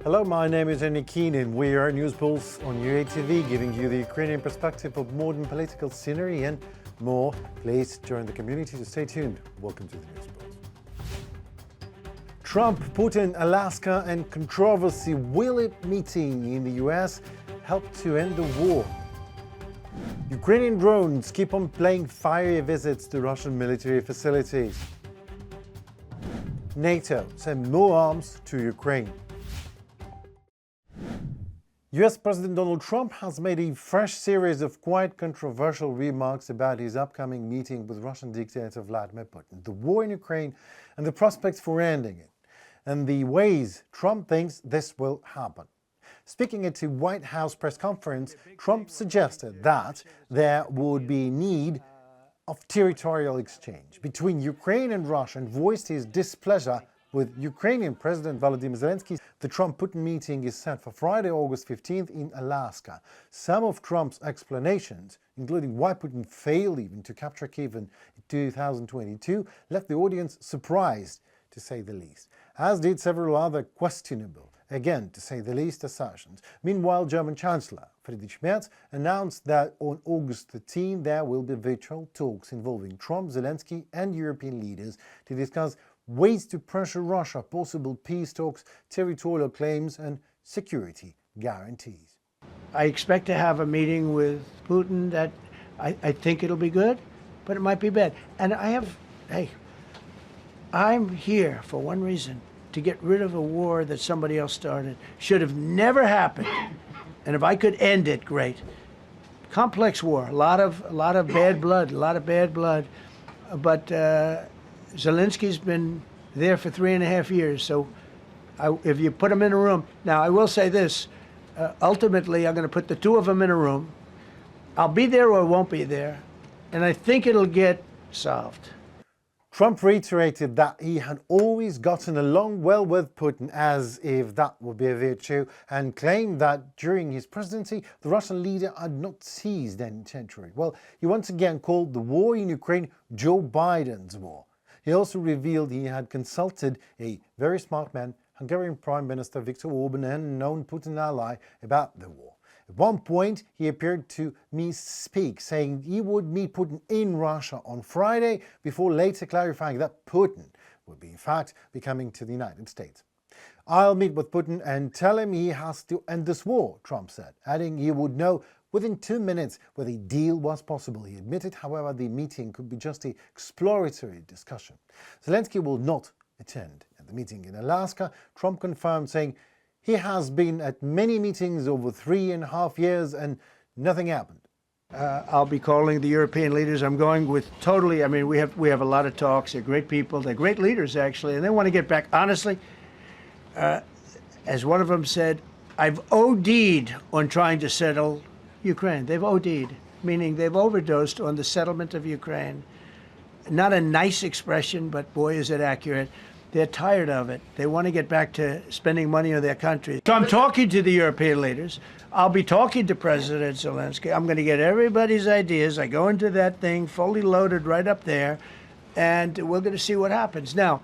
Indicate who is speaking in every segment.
Speaker 1: Hello, my name is Andy Keenan. We are News Pulse on UATV, giving you the Ukrainian perspective of modern political scenery and more. Please join the community to stay tuned. Welcome to the News Pulse. Trump, Putin, Alaska and controversy. Will it meeting in the US help to end the war? Ukrainian drones keep on paying fiery visits to Russian military facilities. NATO send more arms to Ukraine. US President Donald Trump has made a fresh series of quite controversial remarks about his upcoming meeting with Russian dictator Vladimir Putin, the war in Ukraine and the prospects for ending it, and the ways Trump thinks this will happen. Speaking at a White House press conference, Trump suggested that there would be need of territorial exchange between Ukraine and Russia and voiced his displeasure with Ukrainian President Volodymyr Zelenskyy. The Trump-Putin meeting is set for Friday, August 15th in Alaska. Some of Trump's explanations, including why Putin failed even to capture Kyiv in 2022, left the audience surprised, to say the least, as did several other questionable, again to say the least, assertions. Meanwhile, German Chancellor Friedrich Merz announced that on August 13 there will be virtual talks involving Trump, Zelenskyy and European leaders to discuss ways to pressure Russia, possible peace talks, territorial claims and security guarantees.
Speaker 2: I expect to have a meeting with Putin that I think it'll be good, but it might be bad. And I'm here for one reason, to get rid of a war that somebody else started. Should have never happened. And if I could end it, great. Complex war, a lot of bad blood, but Zelensky's been there for 3.5 years, so if you put him in a room... Now, I will say this, ultimately I'm going to put the two of them in a room. I'll be there or won't be there, and I think it'll get solved.
Speaker 1: Trump reiterated that he had always gotten along well with Putin, as if that would be a virtue, and claimed that during his presidency the Russian leader had not seized any territory. Well, he once again called the war in Ukraine Joe Biden's war. He also revealed he had consulted a very smart man, Hungarian Prime Minister Viktor Orban, and known Putin ally about the war. At one point, he appeared to misspeak, saying he would meet Putin in Russia on Friday, before later clarifying that Putin would be in fact be coming to the United States. "I'll meet with Putin and tell him he has to end this war," Trump said, adding he would know within 2 minutes whether a deal was possible. He admitted, however, the meeting could be just an exploratory discussion. Zelenskyy will not attend. At the meeting in Alaska, Trump confirmed, saying he has been at many meetings over 3.5 years and nothing happened.
Speaker 2: I'll be calling the European leaders. I'm going with totally, we have a lot of talks. They're great people. They're great leaders, actually, and they want to get back. Honestly, as one of them said, I've OD'd on trying to settle Ukraine. They've OD'd, meaning they've overdosed on the settlement of Ukraine. Not a nice expression, but boy, is it accurate. They're tired of it. They want to get back to spending money on their country. So I'm talking to the European leaders. I'll be talking to President Zelenskyy. I'm going to get everybody's ideas. I go into that thing fully loaded right up there, and we're going to see what happens. Now,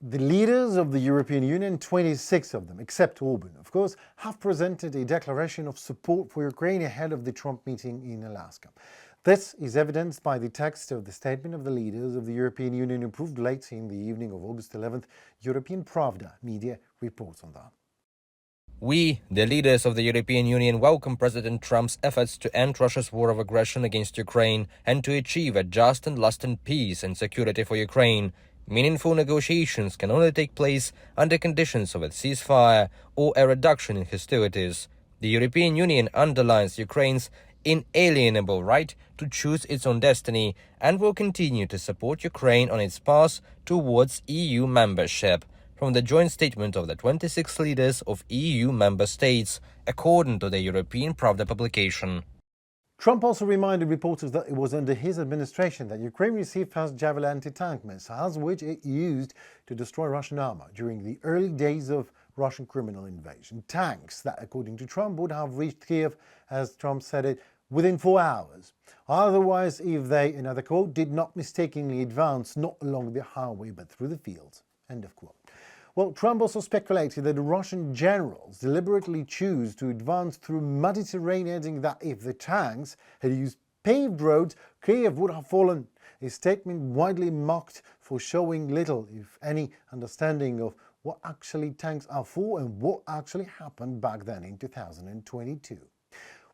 Speaker 1: the leaders of the European Union, 26 of them, except Orban, of course, have presented a declaration of support for Ukraine ahead of the Trump meeting in Alaska. This is evidenced by the text of the statement of the leaders of the European Union approved late in the evening of August 11th. European Pravda media reports on that.
Speaker 3: We, the leaders of the European Union, welcome President Trump's efforts to end Russia's war of aggression against Ukraine and to achieve a just and lasting peace and security for Ukraine. Meaningful negotiations can only take place under conditions of a ceasefire or a reduction in hostilities. The European Union underlines Ukraine's inalienable right to choose its own destiny and will continue to support Ukraine on its path towards EU membership, from the joint statement of the 26 leaders of EU member states, according to the European Pravda publication.
Speaker 1: Trump also reminded reporters that it was under his administration that Ukraine received fast Javelin anti-tank missiles, which it used to destroy Russian armor during the early days of Russian criminal invasion. Tanks that, according to Trump, would have reached Kiev, as Trump said it, within 4 hours. Otherwise, if they, another quote, did not mistakenly advance not along the highway but through the fields. End of quote. Well, Trump also speculated that the Russian generals deliberately choose to advance through muddy terrain, adding that if the tanks had used paved roads, Kiev would have fallen. A statement widely mocked for showing little, if any, understanding of what actually tanks are for and what actually happened back then in 2022.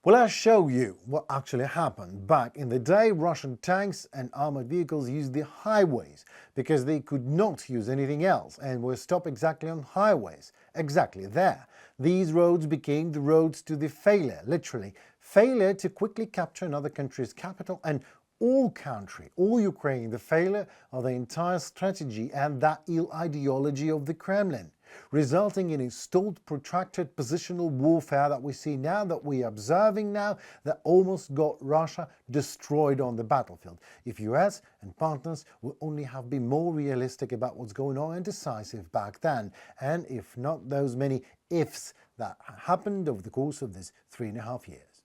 Speaker 1: Well, I'll show you what actually happened. Back in the day, Russian tanks and armored vehicles used the highways because they could not use anything else and were stopped exactly on highways, exactly there. These roads became the roads to the failure, literally, failure to quickly capture another country's capital and all country, all Ukraine, the failure of the entire strategy and that ill ideology of the Kremlin, resulting in a stalled, protracted positional warfare that we see now, that we are observing now, that almost got Russia destroyed on the battlefield. If US and partners would only have been more realistic about what's going on and decisive back then, and if not those many ifs that happened over the course of these 3.5 years.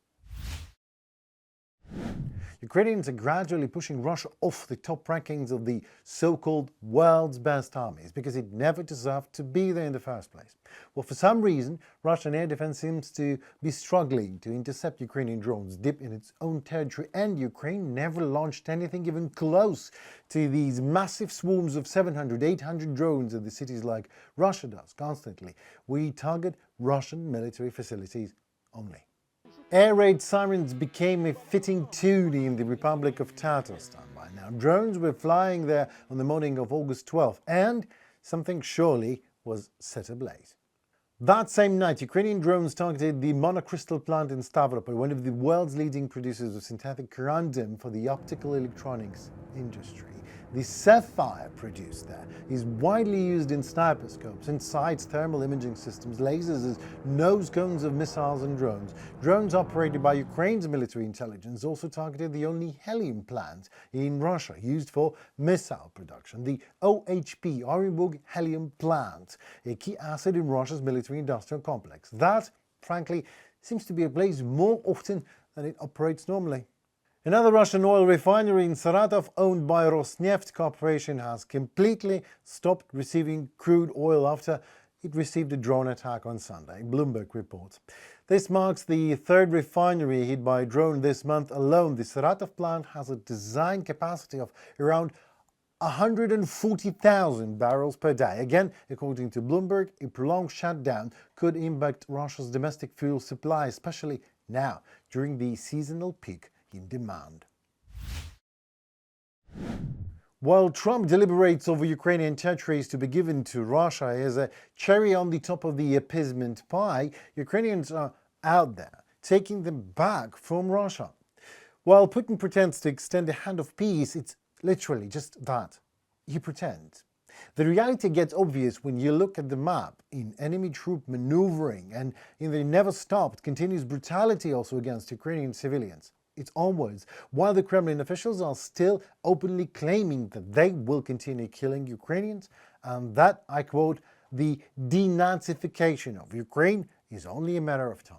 Speaker 1: Ukrainians are gradually pushing Russia off the top rankings of the so-called world's best armies because it never deserved to be there in the first place. Well, for some reason, Russian air defense seems to be struggling to intercept Ukrainian drones deep in its own territory, and Ukraine never launched anything even close to these massive swarms of 700, 800 drones in the cities like Russia does constantly. We target Russian military facilities only. Air raid sirens became a fitting tune in the Republic of Tatarstan by now. Drones were flying there on the morning of August 12th, and something surely was set ablaze. That same night, Ukrainian drones targeted the monocrystal plant in Stavropol, one of the world's leading producers of synthetic corundum for the optical electronics industry. The sapphire produced there is widely used in sniper scopes, in sights, thermal imaging systems, lasers as nose cones of missiles and drones. Drones operated by Ukraine's military intelligence also targeted the only helium plant in Russia used for missile production, the OHP, Orenburg helium plant, a key asset in Russia's military-industrial complex. That, frankly, seems to be ablaze more often than it operates normally. Another Russian oil refinery in Saratov, owned by Rosneft Corporation, has completely stopped receiving crude oil after it received a drone attack on Sunday, Bloomberg reports. This marks the third refinery hit by a drone this month alone. The Saratov plant has a design capacity of around 140,000 barrels per day. Again, according to Bloomberg, a prolonged shutdown could impact Russia's domestic fuel supply, especially now, during the seasonal peak in demand. While Trump deliberates over Ukrainian territories to be given to Russia as a cherry on the top of the appeasement pie, Ukrainians are out there taking them back from Russia. While Putin pretends to extend a hand of peace, it's literally just that. He pretends. The reality gets obvious when you look at the map in enemy troop maneuvering and in the never-stopped continuous brutality also against Ukrainian civilians. It's onwards, while the Kremlin officials are still openly claiming that they will continue killing Ukrainians, and that, I quote, the denazification of Ukraine is only a matter of time.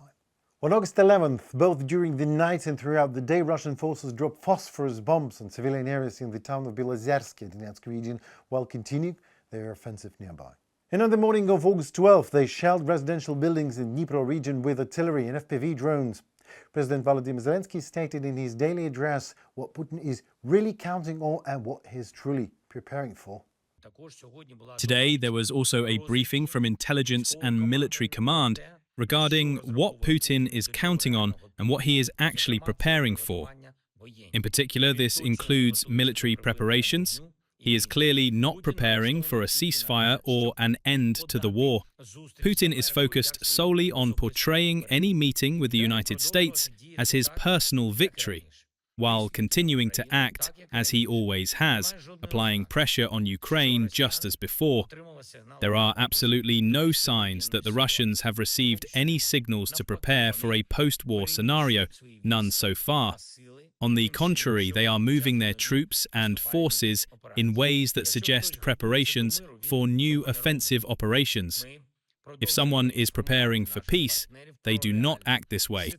Speaker 1: On August 11th, both during the night and throughout the day, Russian forces dropped phosphorus bombs on civilian areas in the town of Belozersky, Donetsk region, while continuing their offensive nearby. And on the morning of August 12th, they shelled residential buildings in Dnipro region with artillery and FPV drones. President Volodymyr Zelenskyy stated in his daily address what Putin is really counting on and what he is truly preparing for.
Speaker 4: Today, there was also a briefing from intelligence and military command regarding what Putin is counting on and what he is actually preparing for. In particular, this includes military preparations. He is clearly not preparing for a ceasefire or an end to the war. Putin is focused solely on portraying any meeting with the United States as his personal victory, while continuing to act as he always has, applying pressure on Ukraine just as before. There are absolutely no signs that the Russians have received any signals to prepare for a post-war scenario, none so far. On the contrary, they are moving their troops and forces in ways that suggest preparations for new offensive operations. If someone is preparing for peace, they do not act this way.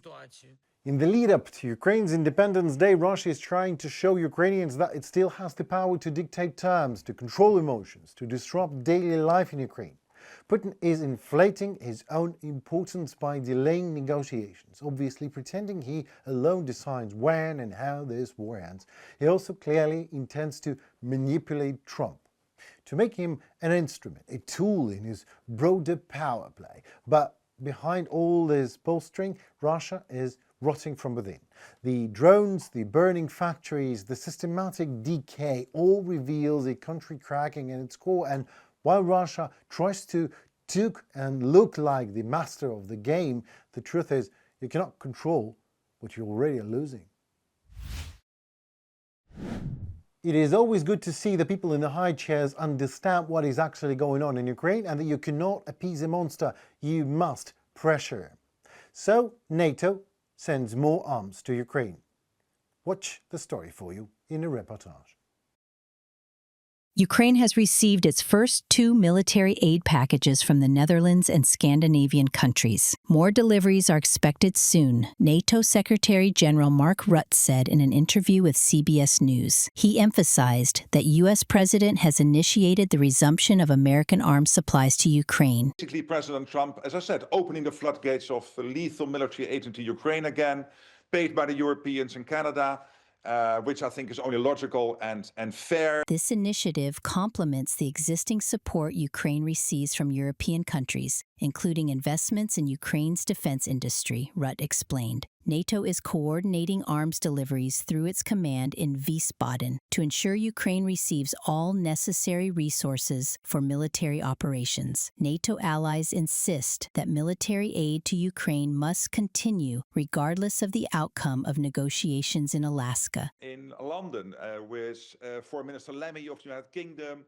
Speaker 1: In the lead-up to Ukraine's Independence Day, Russia is trying to show Ukrainians that it still has the power to dictate terms, to control emotions, to disrupt daily life in Ukraine. Putin is inflating his own importance by delaying negotiations, obviously pretending he alone decides when and how this war ends. He also clearly intends to manipulate Trump, to make him an instrument, a tool in his broader power play. But behind all this bolstering, Russia is rotting from within. The drones, the burning factories, the systematic decay all reveals a country cracking at its core. And while Russia tries to look like the master of the game, the truth is you cannot control what you already are losing. It is always good to see the people in the high chairs understand what is actually going on in Ukraine and that you cannot appease a monster, you must pressure him. So NATO sends more arms to Ukraine. Watch the story for you in a reportage.
Speaker 5: Ukraine has received its first 2 military aid packages from the Netherlands and Scandinavian countries. More deliveries are expected soon, NATO Secretary General Mark Rutte said in an interview with CBS News. He emphasized that U.S. President has initiated the resumption of American arms supplies to Ukraine.
Speaker 6: Basically, President Trump, as I said, opening the floodgates of lethal military aid into Ukraine again, paid by the Europeans and Canada, which I think is only logical and fair.
Speaker 5: This initiative complements the existing support Ukraine receives from European countries, including investments in Ukraine's defense industry, Rutte explained. NATO is coordinating arms deliveries through its command in Wiesbaden to ensure Ukraine receives all necessary resources for military operations. NATO allies insist that military aid to Ukraine must continue regardless of the outcome of negotiations in Alaska.
Speaker 6: In London, with Foreign Minister Lemmy of the United Kingdom,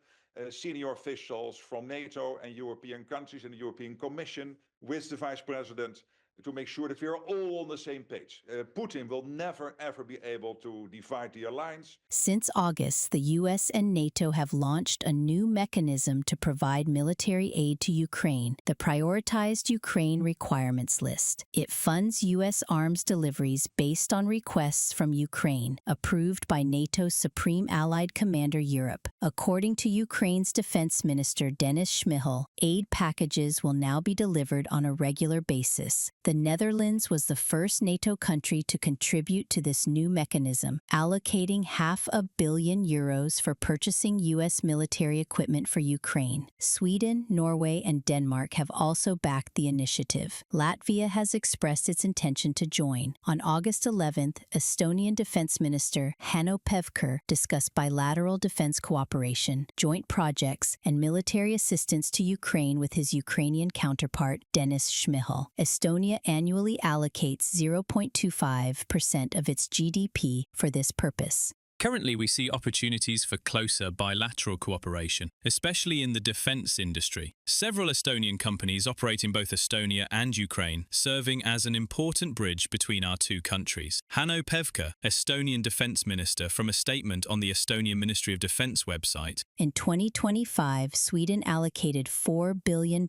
Speaker 6: senior officials from NATO and European countries and the European Commission, with the Vice President, to make sure that we are all on the same page. Putin will never, ever be able to divide the alliance.
Speaker 5: Since August, the U.S. and NATO have launched a new mechanism to provide military aid to Ukraine, the Prioritized Ukraine Requirements List. It funds U.S. arms deliveries based on requests from Ukraine, approved by NATO's Supreme Allied Commander Europe. According to Ukraine's Defense Minister Denis Shmyhal, aid packages will now be delivered on a regular basis. The Netherlands was the first NATO country to contribute to this new mechanism, allocating €500 million for purchasing U.S. military equipment for Ukraine. Sweden, Norway, and Denmark have also backed the initiative. Latvia has expressed its intention to join. On August 11th, Estonian Defense Minister Hanno Pevkur discussed bilateral defense cooperation, joint projects, and military assistance to Ukraine with his Ukrainian counterpart, Denis Shmyhal. Estonia annually allocates 0.25% of its GDP for this purpose.
Speaker 4: Currently, we see opportunities for closer bilateral cooperation, especially in the defense industry. Several Estonian companies operate in both Estonia and Ukraine, serving as an important bridge between our two countries. Hanno Pevkur, Estonian defense minister, from a statement on the Estonian Ministry of Defense website.
Speaker 5: In 2025, Sweden allocated $4 billion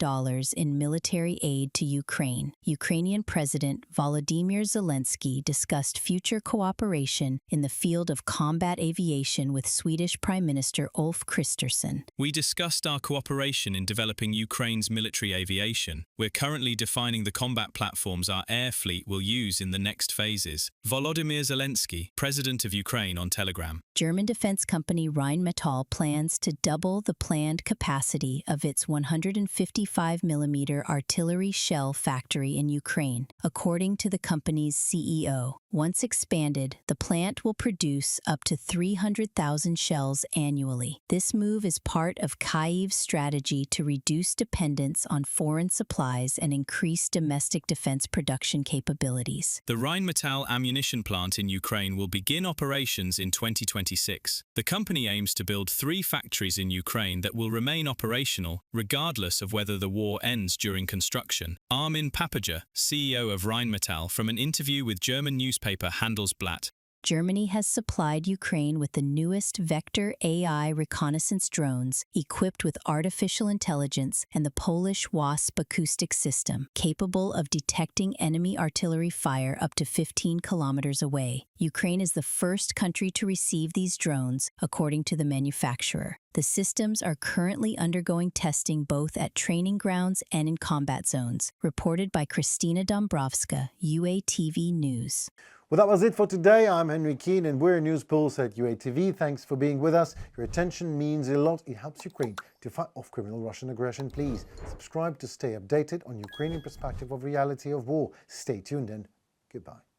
Speaker 5: in military aid to Ukraine. Ukrainian President Volodymyr Zelenskyy discussed future cooperation in the field of combat aviation with Swedish Prime Minister Ulf Kristersson.
Speaker 4: We discussed our cooperation in developing Ukraine's military aviation. We're currently defining the combat platforms our air fleet will use in the next phases. Volodymyr Zelenskyy, President of Ukraine, on Telegram.
Speaker 5: German defense company Rheinmetall plans to double the planned capacity of its 155mm artillery shell factory in Ukraine, according to the company's CEO. Once expanded, the plant will produce up to 300,000 shells annually. This move is part of Kyiv's strategy to reduce dependence on foreign supplies and increase domestic defense production capabilities.
Speaker 4: The Rheinmetall ammunition plant in Ukraine will begin operations in 2026. The company aims to build 3 factories in Ukraine that will remain operational regardless of whether the war ends during construction. Armin Papager, CEO of Rheinmetall, from an interview with German newspaper Handelsblatt.
Speaker 5: Germany has supplied Ukraine with the newest Vector AI reconnaissance drones equipped with artificial intelligence and the Polish WASP acoustic system, capable of detecting enemy artillery fire up to 15 kilometers away. Ukraine is the first country to receive these drones, according to the manufacturer. The systems are currently undergoing testing both at training grounds and in combat zones, reported by Kristina Dombrovska, UATV News.
Speaker 1: Well, that was it for today. I'm Henry Keane and we're News Pulse at UATV. Thanks for being with us. Your attention means a lot. It helps Ukraine to fight off criminal Russian aggression. Please subscribe to stay updated on Ukrainian perspective of reality of war. Stay tuned and goodbye.